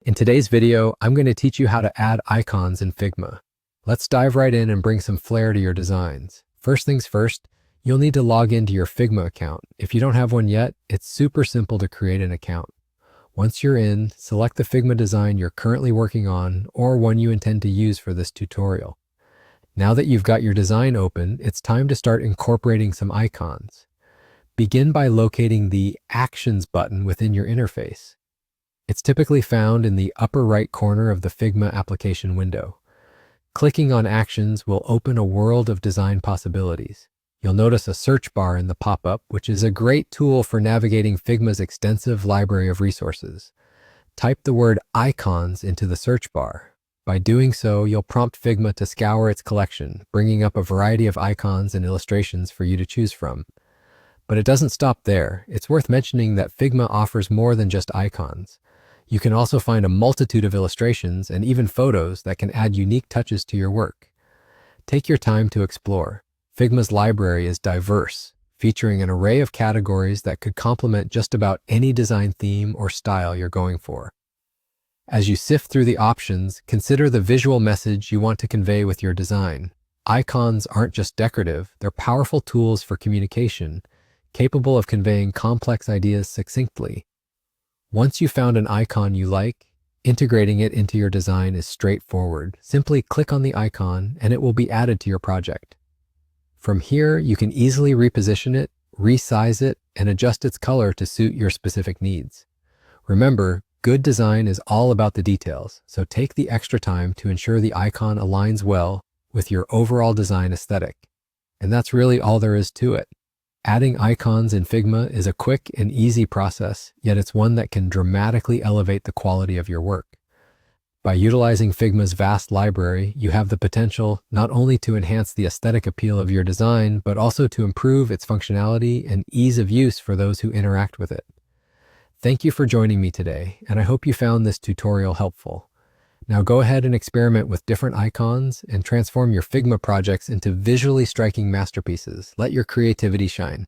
In today's video, I'm going to teach you how to add icons in Figma. Let's dive right in and bring some flair to your designs. First things first, you'll need to log into your Figma account. If you don't have one yet, it's super simple to create an account. Once you're in, select the Figma design you're currently working on or one you intend to use for this tutorial. Now that you've got your design open, it's time to start incorporating some icons. Begin by locating the Actions button within your interface. It's typically found in the upper right corner of the Figma application window. Clicking on Actions will open a world of design possibilities. You'll notice a search bar in the pop-up, which is a great tool for navigating Figma's extensive library of resources. Type the word icons into the search bar. By doing so, you'll prompt Figma to scour its collection, bringing up a variety of icons and illustrations for you to choose from. But it doesn't stop there. It's worth mentioning that Figma offers more than just icons. You can also find a multitude of illustrations and even photos that can add unique touches to your work. Take your time to explore. Figma's library is diverse, featuring an array of categories that could complement just about any design theme or style you're going for. As you sift through the options, consider the visual message you want to convey with your design. Icons aren't just decorative, they're powerful tools for communication, capable of conveying complex ideas succinctly. Once you've found an icon you like, integrating it into your design is straightforward. Simply click on the icon and it will be added to your project. From here, you can easily reposition it, resize it, and adjust its color to suit your specific needs. Remember, good design is all about the details, so take the extra time to ensure the icon aligns well with your overall design aesthetic. And that's really all there is to it. Adding icons in Figma is a quick and easy process, yet it's one that can dramatically elevate the quality of your work. By utilizing Figma's vast library, you have the potential not only to enhance the aesthetic appeal of your design, but also to improve its functionality and ease of use for those who interact with it. Thank you for joining me today, and I hope you found this tutorial helpful. Now go ahead and experiment with different icons and transform your Figma projects into visually striking masterpieces. Let your creativity shine.